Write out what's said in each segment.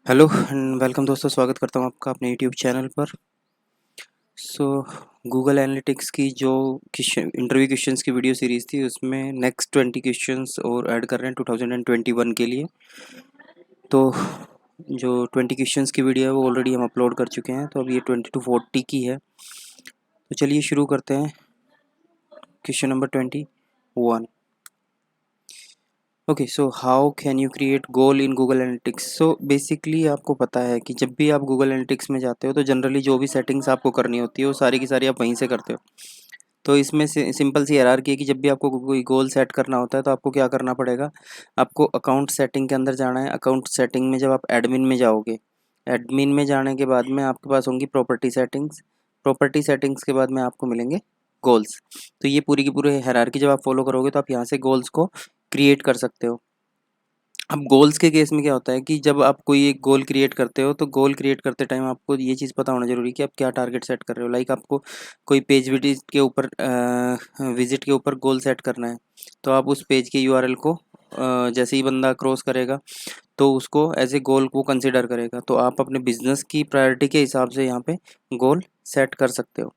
Hello and welcome दोस्तों, स्वागत करता हूँ आपका अपने यूट्यूब चैनल पर। सो गूगल एनालिटिक्स की जो क्वेश्चन इंटरव्यू क्वेश्चंस की वीडियो सीरीज़ थी उसमें नेक्स्ट 20 क्वेश्चंस और ऐड कर रहे हैं 2021 के लिए। तो जो 20 क्वेश्चंस की वीडियो है वो ऑलरेडी हम अपलोड कर चुके हैं, तो अब ये 20 to 40 की है। तो चलिए शुरू करते हैं। Question number 21। Okay, so how can you create goal in Google analytics. So basically आपको पता है कि जब भी आप गूगल एनालिटिक्स में जाते हो तो जनरली जो भी सेटिंग्स आपको करनी होती है वो सारी की सारी आप वहीं से करते हो। तो इसमें सिंपल सी हायरार्की है कि जब भी आपको कोई गोल सेट करना होता है तो आपको क्या करना पड़ेगा, आपको अकाउंट सेटिंग के अंदर जाना है। अकाउंट सेटिंग में जब आप एडमिन में जाओगे, एडमिन में जाने के बाद में आपके पास होंगी प्रॉपर्टी सेटिंग्स। प्रॉपर्टी सेटिंग्स के बाद में आपको मिलेंगे गोल्स। तो ये पूरी की पूरी हायरार्की जब आप फॉलो करोगे तो आप यहाँ से गोल्स को क्रिएट कर सकते हो। अब गोल्स के केस में क्या होता है कि जब आप कोई एक गोल क्रिएट करते हो तो गोल क्रिएट करते टाइम आपको ये चीज़ पता होना जरूरी है कि आप क्या टारगेट सेट कर रहे हो। लाइक आपको कोई पेज विजिट के ऊपर गोल सेट करना है, तो आप उस पेज के यूआरएल को जैसे ही बंदा क्रॉस करेगा तो उसको एज ए गोल को कंसिडर करेगा। तो आप अपने बिजनेस की प्रायोरिटी के हिसाब से यहाँ पे गोल सेट कर सकते हो।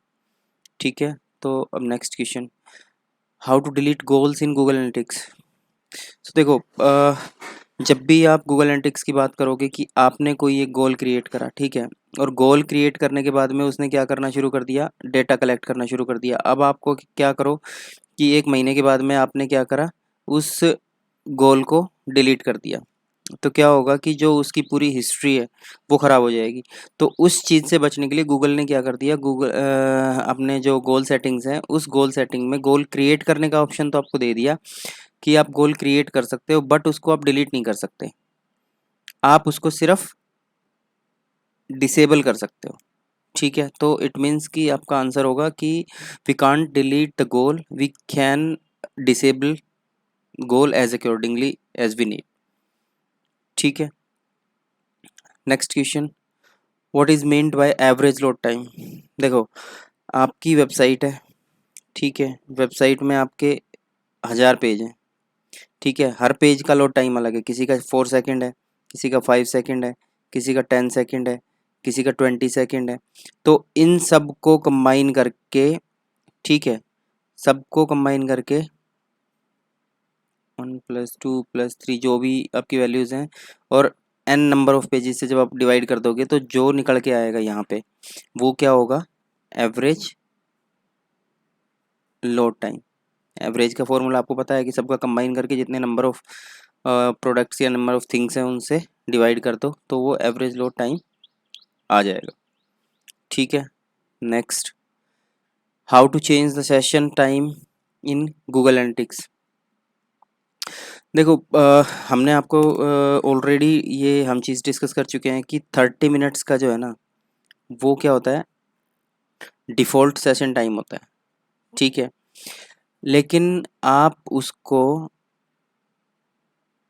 ठीक है, तो अब next question, how to delete goals in Google Analytics. तो देखो, जब भी आप गूगल एनालिटिक्स की बात करोगे कि आपने कोई एक गोल क्रिएट करा, ठीक है, और गोल क्रिएट करने के बाद में उसने क्या करना शुरू कर दिया, डेटा कलेक्ट करना शुरू कर दिया। अब आपको क्या करो कि एक महीने के बाद में आपने क्या करा, उस गोल को डिलीट कर दिया, तो क्या होगा कि जो उसकी पूरी हिस्ट्री है वो ख़राब हो जाएगी। तो उस चीज़ से बचने के लिए गूगल ने क्या कर दिया, अपने जो गोल सेटिंग्स हैं उस गोल सेटिंग में गोल क्रिएट करने का ऑप्शन तो आपको दे दिया कि आप गोल क्रिएट कर सकते हो, बट उसको आप डिलीट नहीं कर सकते, आप उसको सिर्फ डिसेबल कर सकते हो। ठीक है, तो इट मीन्स कि आपका आंसर होगा कि we can't delete the goal, we can disable goal as accordingly as we need. ठीक है, next question, what is meant by average load time. देखो, आपकी वेबसाइट है, ठीक है, वेबसाइट में आपके 1000 पेज हैं, ठीक है, हर पेज का लोड टाइम अलग है। किसी का 4 सेकेंड है, किसी का 5 सेकेंड है, किसी का 10 सेकेंड है, किसी का 20 सेकेंड है। तो इन सब को कंबाइन करके, ठीक है, सबको कंबाइन करके 1 + 2 + 3 जो भी आपकी वैल्यूज़ हैं और n नंबर ऑफ पेजेस से जब आप डिवाइड कर दोगे तो जो निकल के आएगा यहाँ पे वो क्या होगा, एवरेज लोड टाइम। एवरेज का फॉर्मूला आपको पता है कि सबका कंबाइन करके जितने नंबर ऑफ प्रोडक्ट्स या नंबर ऑफ थिंग्स हैं उनसे डिवाइड कर दो तो वो एवरेज लोड टाइम आ जाएगा। ठीक है, next, how to change the session time in Google Analytics. देखो, हमने आपको ऑलरेडी ये हम चीज़ डिस्कस कर चुके हैं कि 30 मिनट्स का जो है ना वो क्या होता है, डिफ़ॉल्ट सेशन टाइम होता है। ठीक है, लेकिन आप उसको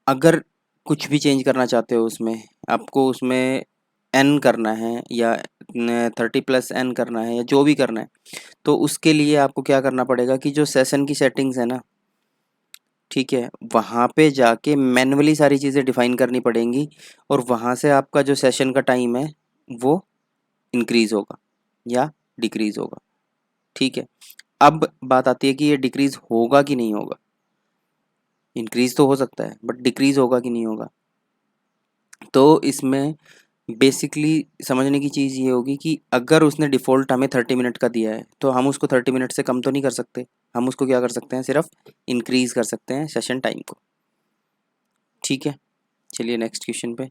अगर कुछ भी चेंज करना चाहते हो उसमें, आपको उसमें एन करना है या 30 + n करना है या जो भी करना है, तो उसके लिए आपको क्या करना पड़ेगा कि जो सेशन की सेटिंग्स है ना, ठीक है, वहाँ पे जाके मैन्युअली सारी चीज़ें डिफ़ाइन करनी पड़ेंगी और वहाँ से आपका जो सेशन का टाइम है वो इंक्रीज़ होगा या डिक्रीज़ होगा। ठीक है, अब बात आती है कि ये डिक्रीज़ होगा कि नहीं होगा। इंक्रीज़ तो हो सकता है बट डिक्रीज़ होगा कि नहीं होगा। तो इसमें बेसिकली समझने की चीज़ ये होगी कि अगर उसने डिफ़ॉल्ट हमें 30 मिनट का दिया है तो हम उसको 30 मिनट से कम तो नहीं कर सकते। हम उसको क्या कर सकते हैं, सिर्फ इंक्रीज़ कर सकते हैं सेशन टाइम को। ठीक है, चलिए नेक्स्ट क्वेश्चन पे,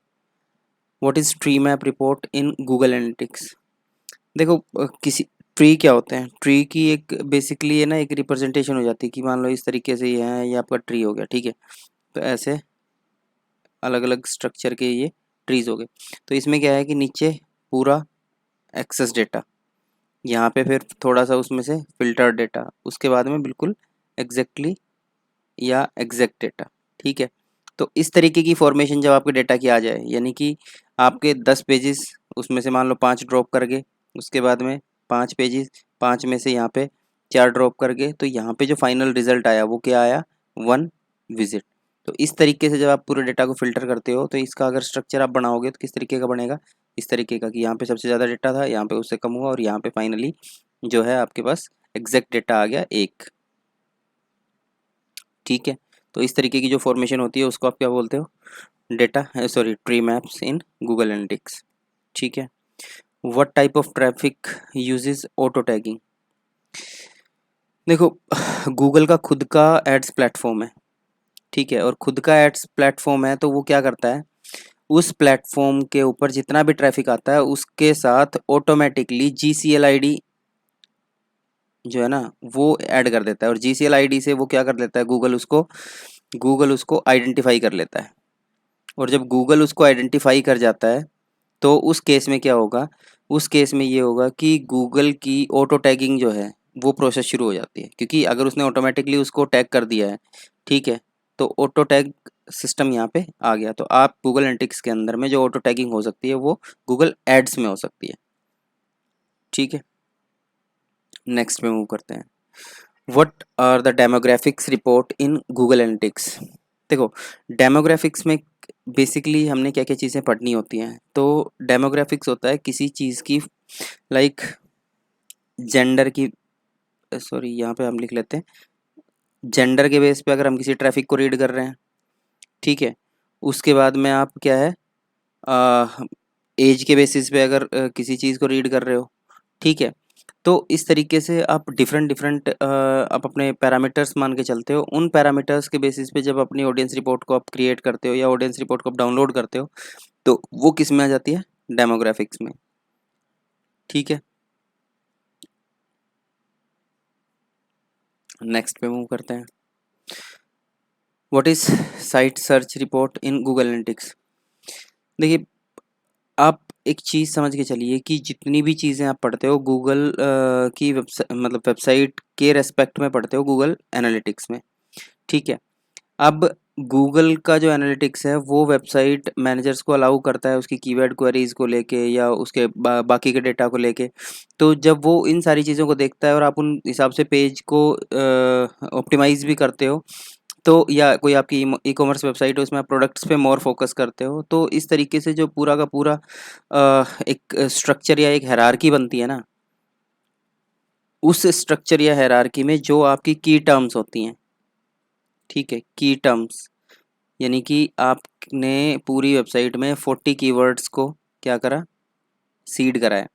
what is tree map report in Google Analytics. देखो, किसी ट्री क्या होते हैं, ट्री की एक बेसिकली है ना एक रिप्रेजेंटेशन हो जाती है कि मान लो इस तरीके से ये है, ये आपका ट्री हो गया। ठीक है, तो ऐसे अलग अलग स्ट्रक्चर के ये ट्रीज हो गए। तो इसमें क्या है कि नीचे पूरा एक्सेस डेटा, यहाँ पे फिर थोड़ा सा उसमें से फिल्टर डेटा, उसके बाद में बिल्कुल एग्जैक्टली या एग्जैक्ट डेटा। ठीक है, तो इस तरीके की फॉर्मेशन जब आपके डेटा की आ जाए, यानी कि आपके 10 पेजेस, उसमें से मान लो 5 ड्रॉप कर गए, उसके बाद में 5 पेजेस, 5 में से यहाँ पे 4 ड्रॉप कर गए, तो यहाँ पे जो फाइनल रिजल्ट आया वो क्या आया, 1 विजिट। तो इस तरीके से जब आप पूरे डेटा को फ़िल्टर करते हो तो इसका अगर स्ट्रक्चर आप बनाओगे तो किस तरीके का बनेगा, इस तरीके का कि यहाँ पे सबसे ज़्यादा डेटा था, यहाँ पे उससे कम हुआ और यहाँ पे फाइनली जो है आपके पास एग्जैक्ट डेटा आ गया एक। ठीक है, तो इस तरीके की जो फॉर्मेशन होती है उसको आप क्या बोलते हो, डेटा सॉरी ट्री मैप्स इन गूगल एनालिटिक्स। ठीक है, what type of traffic uses auto tagging. देखो गूगल का खुद का एड्स प्लेटफॉर्म है, ठीक है, और खुद का एड्स प्लेटफॉर्म है तो वो क्या करता है, उस प्लेटफॉर्म के ऊपर जितना भी ट्रैफिक आता है उसके साथ ऑटोमेटिकली GCL आईडी जो है ना वो ऐड कर देता है, और GCL आईडी से वो क्या कर लेता है, गूगल उसको आइडेंटिफाई कर लेता है। और जब गूगल उसको आइडेंटिफाई कर जाता है तो उस केस में क्या होगा, उस केस में ये होगा कि गूगल की ऑटो टैगिंग जो है वो प्रोसेस शुरू हो जाती है, क्योंकि अगर उसने ऑटोमेटिकली उसको टैग कर दिया है, ठीक है, तो ऑटो टैग सिस्टम यहाँ पे आ गया। तो आप गूगल एनालिटिक्स के अंदर में जो ऑटो टैगिंग हो सकती है वो गूगल एड्स में हो सकती है। ठीक है, नेक्स्ट में मूव करते हैं। What are the demographics report in Google Analytics. देखो डेमोग्राफिक्स में बेसिकली हमने क्या क्या चीज़ें पढ़नी होती हैं, तो डेमोग्राफिक्स होता है किसी चीज़ की लाइक जेंडर की, सॉरी यहाँ पे हम लिख लेते हैं जेंडर के बेस पे अगर हम किसी ट्रैफिक को रीड कर रहे हैं, ठीक है, उसके बाद में आप क्या है एज के बेसिस पे अगर किसी चीज़ को रीड कर रहे हो, ठीक है, तो इस तरीके से आप डिफरेंट डिफरेंट आप अपने पैरामीटर्स मान के चलते हो। उन पैरामीटर्स के बेसिस पे जब अपनी ऑडियंस रिपोर्ट को आप क्रिएट करते हो या ऑडियंस रिपोर्ट को आप डाउनलोड करते हो तो वो किस में आ जाती है, डेमोग्राफिक्स में। ठीक है, नेक्स्ट पे मूव करते हैं। What is site search report in Google Analytics. देखिए आप एक चीज़ समझ के चलिए कि जितनी भी चीज़ें आप पढ़ते हो गूगल की वेबसाइट मतलब वेबसाइट के रेस्पेक्ट में पढ़ते हो गूगल एनालिटिक्स में, ठीक है। अब गूगल का जो एनालिटिक्स है वो वेबसाइट मैनेजर्स को अलाउ करता है उसकी कीवर्ड क्वेरीज को लेके या उसके बाकी के डेटा को लेके। तो जब वो इन सारी चीज़ों को देखता है और आप उन हिसाब से पेज को ऑप्टिमाइज भी करते हो, तो या कोई आपकी ई कॉमर्स वेबसाइट है उसमें आप प्रोडक्ट्स पे मोर फोकस करते हो, तो इस तरीके से जो पूरा का पूरा एक स्ट्रक्चर या एक हायरार्की बनती है ना, उस स्ट्रक्चर या हायरार्की में जो आपकी की टर्म्स होती हैं, ठीक है, की टर्म्स यानी कि आपने पूरी वेबसाइट में 40 कीवर्ड्स को क्या करा, सीड करा है।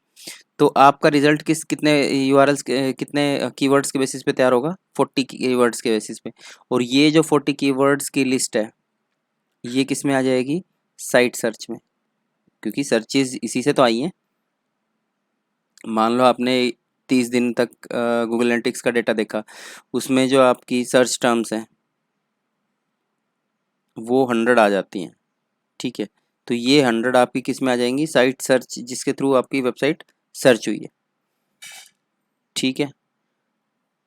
तो आपका रिजल्ट कितने यूआरएल्स कितने कीवर्ड्स के बेसिस पे तैयार होगा, 40 कीवर्ड्स के बेसिस पे। और ये जो 40 कीवर्ड्स की लिस्ट है ये किस में आ जाएगी, साइट सर्च में, क्योंकि सर्चेज इसी से तो आई हैं। मान लो आपने 30 दिन तक गूगल एनालिटिक्स का डेटा देखा, उसमें जो आपकी सर्च टर्म्स हैं वो 100 आ जाती हैं, ठीक है। तो ये 100 आपकी किस में आ जाएंगी, साइट सर्च, जिसके थ्रू आपकी वेबसाइट सर्च हुई है, ठीक है।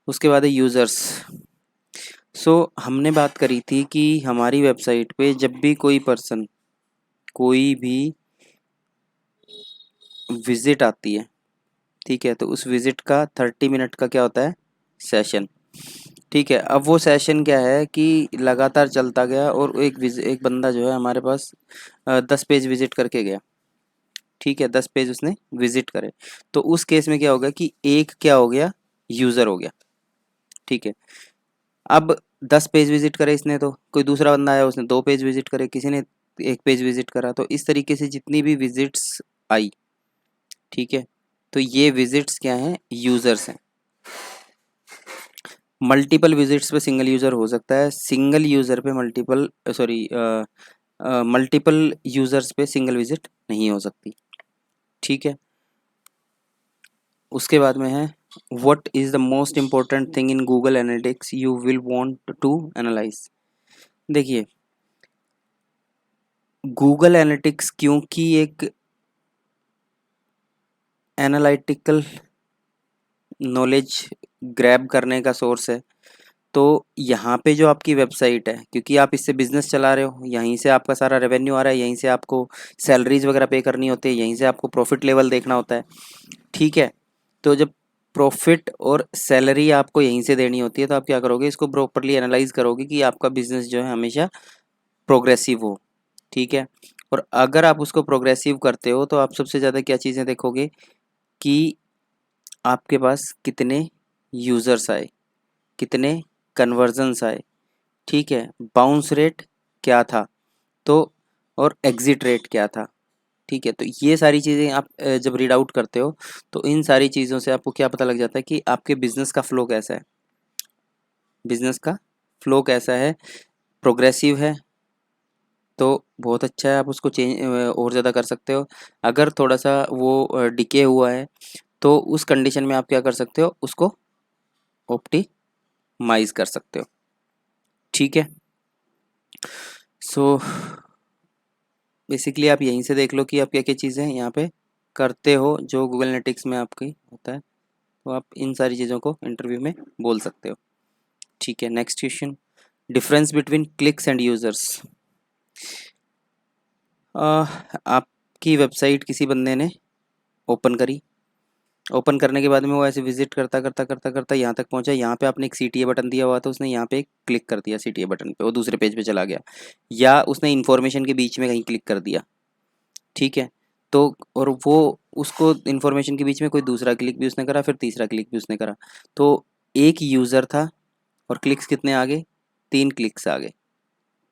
उसके बाद है यूज़र्स। सो हमने बात करी थी कि हमारी वेबसाइट पे जब भी कोई पर्सन कोई भी विजिट आती है, ठीक है, तो उस विजिट का 30 मिनट का क्या होता है, सेशन, ठीक है। अब वो सेशन क्या है कि लगातार चलता गया और एक बंदा जो है हमारे पास 10 पेज विजिट करके गया, ठीक है, 10 पेज उसने विजिट करे। तो उस केस में क्या होगा कि एक क्या हो गया, यूज़र हो गया, ठीक है। अब 10 पेज विजिट करे इसने, तो कोई दूसरा बंदा आया उसने 2 पेज विजिट करे, किसी ने 1 पेज विजिट करा, तो इस तरीके से जितनी भी विजिट्स आई, ठीक है, तो ये विजिट्स क्या हैं, यूज़र्स हैं। मल्टीपल विजिट्स पे सिंगल यूज़र हो सकता है, सिंगल यूज़र पे मल्टीपल यूज़र्स पे सिंगल विजिट नहीं हो सकती, ठीक है। उसके बाद में है what is the most important thing in Google Analytics you will want to analyse. देखिए गूगल एनालिटिक्स क्योंकि एक एनालिटिकल नॉलेज ग्रैब करने का सोर्स है, तो यहाँ पे जो आपकी वेबसाइट है, क्योंकि आप इससे बिजनेस चला रहे हो, यहीं से आपका सारा रेवेन्यू आ रहा है, यहीं से आपको सैलरीज वगैरह पे करनी होती है, यहीं से आपको प्रॉफिट लेवल देखना होता है, ठीक है। तो जब प्रॉफिट और सैलरी आपको यहीं से देनी होती है तो आप क्या करोगे, इसको प्रॉपरली एनालाइज करोगे कि आपका बिजनेस जो है हमेशा प्रोग्रेसिव हो, ठीक है। और अगर आप उसको प्रोग्रेसिव करते हो तो आप सबसे ज़्यादा क्या चीज़ें देखोगे कि आपके पास कितने यूज़र्स आए, कितने कन्वर्जन्स आए, ठीक है, बाउंस रेट क्या था, तो और एग्जिट रेट क्या था, ठीक है। तो ये सारी चीज़ें आप जब रीड आउट करते हो तो इन सारी चीज़ों से आपको क्या पता लग जाता है कि आपके बिजनेस का फ्लो कैसा है, बिजनेस का फ्लो कैसा है। प्रोग्रेसिव है तो बहुत अच्छा है, आप उसको चेंज और ज़्यादा कर सकते हो। अगर थोड़ा सा वो डिके हुआ है तो उस कंडीशन में आप क्या कर सकते हो, उसको ऑप्टिमाइज कर सकते हो, ठीक है। सो बेसिकली आप यहीं से देख लो कि आप क्या क्या चीज़ें यहाँ पे करते हो जो गूगल एनालिटिक्स में आपकी होता है, तो आप इन सारी चीज़ों को इंटरव्यू में बोल सकते हो, ठीक है। Next question, difference between clicks end users. आपकी वेबसाइट किसी बंदे ने ओपन करी, ओपन करने के बाद में वो ऐसे विजिट करता करता करता करता यहाँ तक पहुँचा, यहाँ पे आपने एक CTA बटन दिया हुआ था, उसने यहाँ पे क्लिक कर दिया CTA बटन पे, वो दूसरे पेज पे चला गया, या उसने इन्फॉर्मेशन के बीच में कहीं क्लिक कर दिया, ठीक है। तो और वो उसको इन्फॉर्मेशन के बीच में कोई दूसरा क्लिक भी उसने करा, फिर तीसरा क्लिक भी उसने करा, तो एक यूज़र था और क्लिक्स कितने आ गए, 3 क्लिक्स आ गए,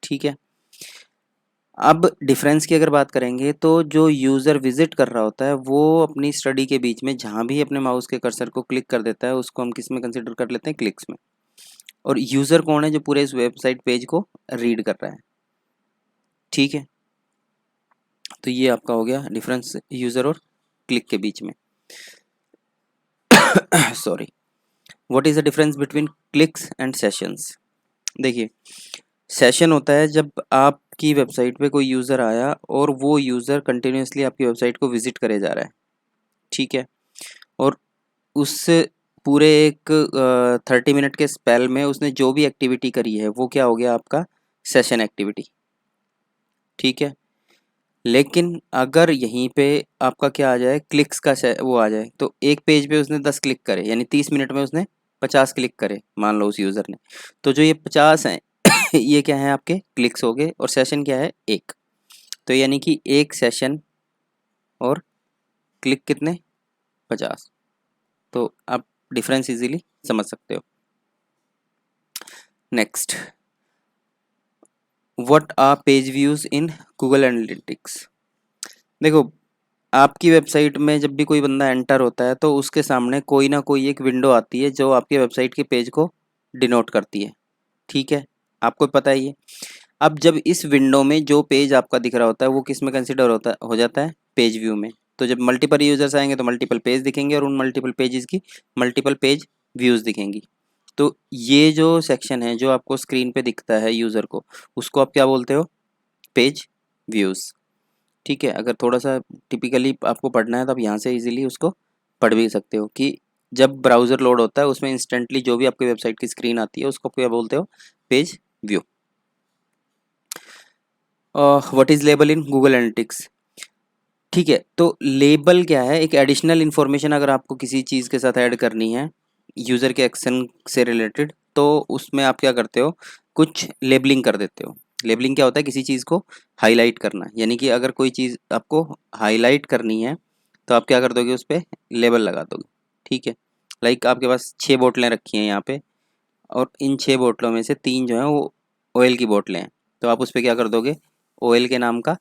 ठीक है। अब डिफरेंस की अगर बात करेंगे तो जो यूज़र विजिट कर रहा होता है वो अपनी स्टडी के बीच में जहाँ भी अपने माउस के कर्सर को क्लिक कर देता है उसको हम किस में कंसिडर कर लेते हैं, क्लिक्स में। और यूज़र कौन है, जो पूरे इस वेबसाइट पेज को रीड कर रहा है, ठीक है। तो ये आपका हो गया डिफरेंस यूज़र और क्लिक के बीच में। Sorry, what is the difference between clicks and sessions. देखिए, सेशन होता है जब आपकी वेबसाइट पे कोई यूज़र आया और वो यूज़र कंटिन्यूसली आपकी वेबसाइट को विजिट करे जा रहा है, ठीक है। और उस पूरे एक 30 मिनट के स्पेल में उसने जो भी एक्टिविटी करी है वो क्या हो गया, आपका सेशन एक्टिविटी, ठीक है। लेकिन अगर यहीं पे आपका क्या आ जाए, क्लिक्स का वो आ जाए, तो एक पेज पे उसने 10 क्लिक करे, यानी 30 मिनट में उसने 50 क्लिक करे, मान लो उस यूज़र ने, तो जो ये 50 हैं ये क्या है, आपके क्लिक्स हो गए, और सेशन क्या है, एक। तो यानी कि एक सेशन और क्लिक कितने, 50। तो आप डिफरेंस इजीली समझ सकते हो। Next, what are page views in Google Analytics. देखो, आपकी वेबसाइट में जब भी कोई बंदा एंटर होता है तो उसके सामने कोई ना कोई एक विंडो आती है जो आपकी वेबसाइट के पेज को डिनोट करती है, ठीक है, आपको पता ही है। अब जब इस विंडो में जो पेज आपका दिख रहा होता है वो किस में कंसिडर होता हो जाता है, पेज व्यू में। तो जब मल्टीपल यूजर्स आएंगे तो मल्टीपल पेज दिखेंगे और उन मल्टीपल पेजेस की मल्टीपल पेज व्यूज़ दिखेंगी। तो ये जो सेक्शन है जो आपको स्क्रीन पे दिखता है यूज़र को, उसको आप क्या बोलते हो, पेज व्यूज़, ठीक है। अगर थोड़ा सा टिपिकली आपको पढ़ना है तो आप यहाँ से इजीली उसको पढ़ भी सकते हो कि जब ब्राउज़र लोड होता है उसमें इंस्टेंटली जो भी आपकी वेबसाइट की स्क्रीन आती है उसको क्या बोलते हो, page view. What is label in Google analytics, ठीक है। तो लेबल क्या है, एक एडिशनल इन्फॉर्मेशन अगर आपको किसी चीज़ के साथ ऐड करनी है यूज़र के एक्शन से रिलेटेड, तो उसमें आप क्या करते हो, कुछ लेबलिंग कर देते हो। लेबलिंग क्या होता है, किसी चीज़ को हाईलाइट करना, यानी कि अगर कोई चीज़ आपको हाईलाइट करनी है तो आप क्या कर दोगे, उस पर लेबल लगा दोगे, ठीक है। लाइक आपके पास 6 बोतलें रखी हैं यहाँ पे, और इन 6 बोतलों में से 3 जो हैं वो ऑयल की बोतलें हैं, तो आप उस पर क्या कर दोगे, ऑयल के नाम का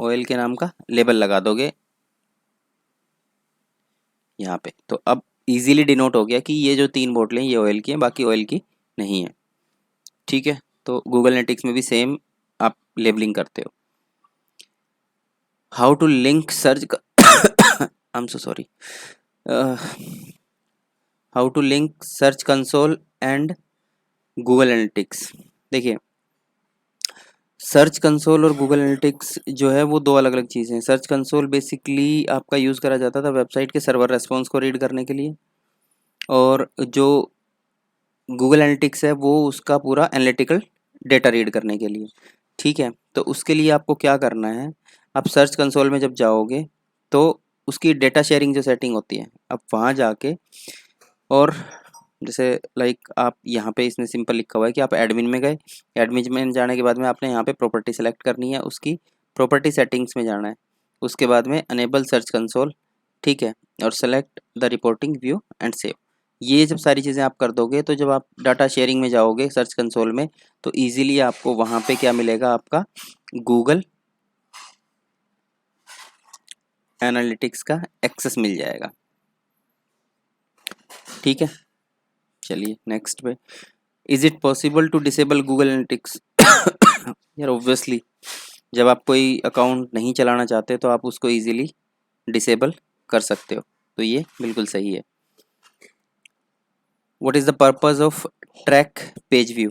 ऑयल के नाम का लेबल लगा दोगे यहाँ पे। तो अब इजीली डिनोट हो गया कि ये जो 3 बोतलें ये ऑयल की हैं, बाकी ऑयल की नहीं है, ठीक है। तो गूगल एनालिटिक्स में भी सेम आप लेबलिंग करते हो। How to link search I am so sorry, how to link search console and Google Analytics. देखिए, सर्च कंसोल और गूगल एनालिटिक्स जो है वो दो अलग अलग चीज़ें हैं। सर्च कंसोल बेसिकली आपका यूज़ करा जाता था वेबसाइट के सर्वर रेस्पॉन्स को रीड करने के लिए, और जो गूगल एनालिटिक्स है वो उसका पूरा एनालिटिकल डेटा रीड करने के लिए, ठीक है। तो उसके लिए आपको क्या करना है, आप सर्च कंसोल में जब जाओगे तो उसकी डेटा शेयरिंग जो सेटिंग होती है, आप वहाँ जाके और जैसे लाइक आप यहाँ पे इसने सिंपल लिखा हुआ है कि आप एडमिन में गए, एडमिन में जाने के बाद में आपने यहाँ पे प्रॉपर्टी सेलेक्ट करनी है, उसकी प्रॉपर्टी सेटिंग्स में जाना है, उसके बाद में अनेबल सर्च कंसोल, ठीक है, और select the reporting view and save. ये जब सारी चीज़ें आप कर दोगे तो जब आप डाटा शेयरिंग में जाओगे सर्च कंसोल में, तो ईजिली आपको वहाँ पे क्या मिलेगा, आपका गूगल एनालिटिक्स का एक्सेस मिल जाएगा। ठीक है, चलिए नेक्स्ट पे, is it possible to disable Google Analytics? यार ऑब्वियसली, जब आप कोई अकाउंट नहीं चलाना चाहते तो आप उसको इजीली डिसेबल कर सकते हो, तो ये बिल्कुल सही है। What is the purpose of track page view?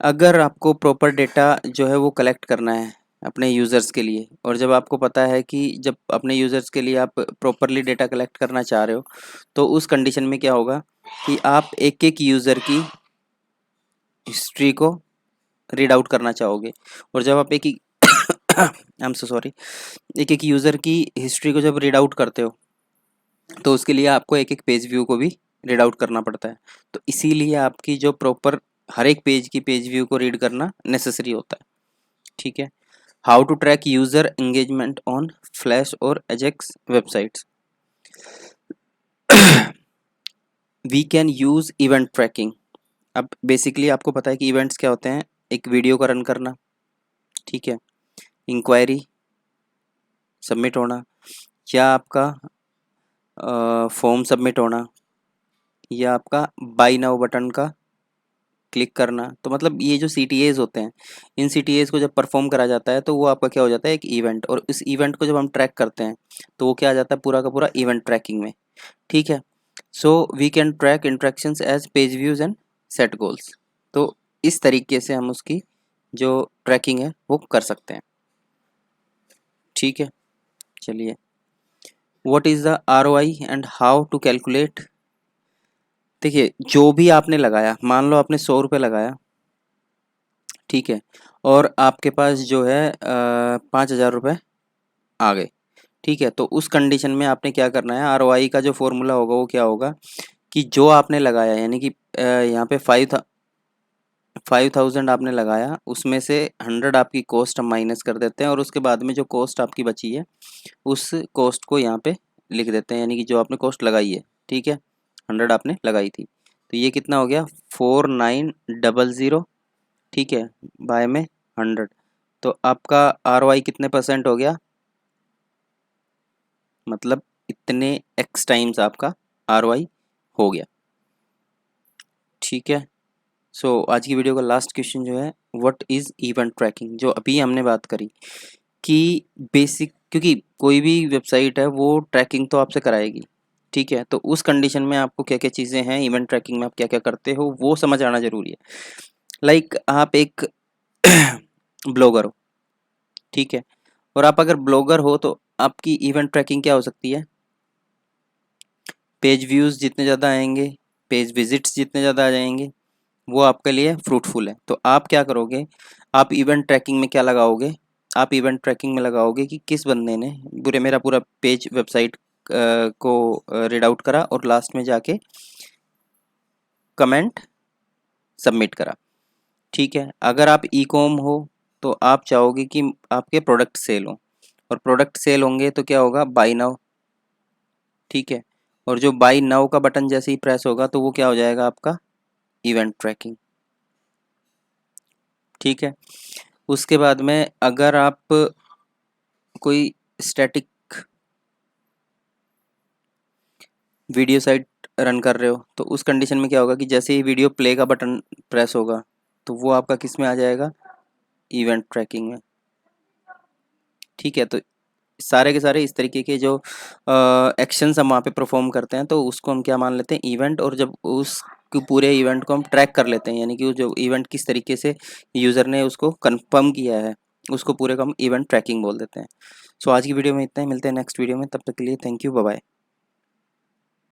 अगर आपको प्रॉपर डेटा जो है वो कलेक्ट करना है अपने यूज़र्स के लिए, और जब आपको पता है कि जब अपने यूज़र्स के लिए आप प्रॉपरली डेटा कलेक्ट करना चाह रहे हो, तो उस कंडीशन में क्या होगा कि आप एक एक यूज़र की हिस्ट्री को रीड आउट करना चाहोगे, और जब आप एक ही आई एम सो सॉरी, एक एक यूज़र की हिस्ट्री को जब रीड आउट करते हो तो उसके लिए आपको एक एक पेज व्यू को भी रीड आउट करना पड़ता है, तो इसीलिए आपकी जो प्रॉपर हर एक पेज की पेज व्यू को रीड करना नेसेसरी होता है। ठीक है, how to track user engagement on flash और AJAX websites? We can use event tracking. अब बेसिकली आपको पता है कि इवेंट्स क्या होते हैं, एक वीडियो का रन करना, ठीक है, इंक्वायरी सबमिट होना, या आपका फॉर्म सबमिट होना, या आपका बाय नाउ बटन का क्लिक करना। तो मतलब ये जो CTAs होते हैं, इन CTAs को जब परफॉर्म करा जाता है तो वो आपका क्या हो जाता है, एक इवेंट, और इस इवेंट को जब हम ट्रैक करते हैं तो वो क्या आ जाता है, पूरा का पूरा इवेंट ट्रैकिंग में। ठीक है, so we can track interactions as page views and set goals. तो इस तरीके से हम उसकी जो ट्रैकिंग है वो कर सकते हैं। ठीक है, चलिए, what is the ROI and how to calculate? देखिए, जो भी आपने लगाया, मान लो आपने 100 रुपये लगाया, ठीक है, और आपके पास जो है 5,000 रुपये आ गए, ठीक है, तो उस कंडीशन में आपने क्या करना है, ROI का जो फॉर्मूला होगा वो क्या होगा कि जो आपने लगाया, यानी कि यहाँ पे 5,000 आपने लगाया, उसमें से 100 आपकी कॉस्ट हम माइनस कर देते हैं, और उसके बाद में जो कॉस्ट आपकी बची है उस कॉस्ट को यहाँ पे लिख देते हैं, यानी कि जो आपने कॉस्ट लगाई है, ठीक है, 100 आपने लगाई थी, तो ये कितना हो गया, 4900, ठीक है, बाय में 100, तो आपका ROI कितने % हो गया, मतलब इतने x टाइम्स आपका ROI हो गया। ठीक है, सो आज की वीडियो का लास्ट क्वेश्चन जो है, व्हाट इज़ इवेंट ट्रैकिंग, जो अभी हमने बात करी कि बेसिक, क्योंकि कोई भी वेबसाइट है वो ट्रैकिंग तो आपसे कराएगी, ठीक है, तो उस कंडीशन में आपको क्या क्या चीज़ें हैं इवेंट ट्रैकिंग में, आप क्या क्या करते हो वो समझ आना ज़रूरी है। लाइक आप एक ब्लॉगर हो, ठीक है, और आप अगर ब्लॉगर हो तो आपकी इवेंट ट्रैकिंग क्या हो सकती है, पेज व्यूज़ जितने ज़्यादा आएंगे, पेज विजिट्स जितने ज़्यादा आ जाएंगे, वो आपके लिए फ्रूटफुल है। तो आप क्या करोगे, आप इवेंट ट्रैकिंग में क्या लगाओगे, आप इवेंट ट्रैकिंग में लगाओगे कि किस बंदे ने पूरे मेरा पूरा पेज वेबसाइट को रीड आउट करा और लास्ट में जाके कमेंट सबमिट करा। ठीक है, अगर आप ई कॉम हो तो आप चाहोगे कि आपके प्रोडक्ट सेल हों, और प्रोडक्ट सेल होंगे तो क्या होगा, बाय नाउ, ठीक है, और जो बाय नाउ का बटन जैसे ही प्रेस होगा तो वो क्या हो जाएगा, आपका इवेंट ट्रैकिंग। ठीक है, उसके बाद में अगर आप कोई स्टैटिक वीडियो साइट रन कर रहे हो तो उस कंडीशन में क्या होगा कि जैसे ही वीडियो प्ले का बटन प्रेस होगा तो वो आपका किस में आ जाएगा, इवेंट ट्रैकिंग में। ठीक है, तो सारे के सारे इस तरीके के जो एक्शंस हम वहाँ पे परफॉर्म करते हैं तो उसको हम क्या मान लेते हैं, इवेंट, और जब उस पूरे इवेंट को हम ट्रैक कर लेते हैं, यानी कि वो जो इवेंट किस तरीके से यूज़र ने उसको कंफर्म किया है उसको पूरे को हम इवेंट ट्रैकिंग बोल देते हैं। सो आज की वीडियो में इतना ही, मिलते हैं नेक्स्ट वीडियो में, तब तक के लिए थैंक यू, बाय बाय।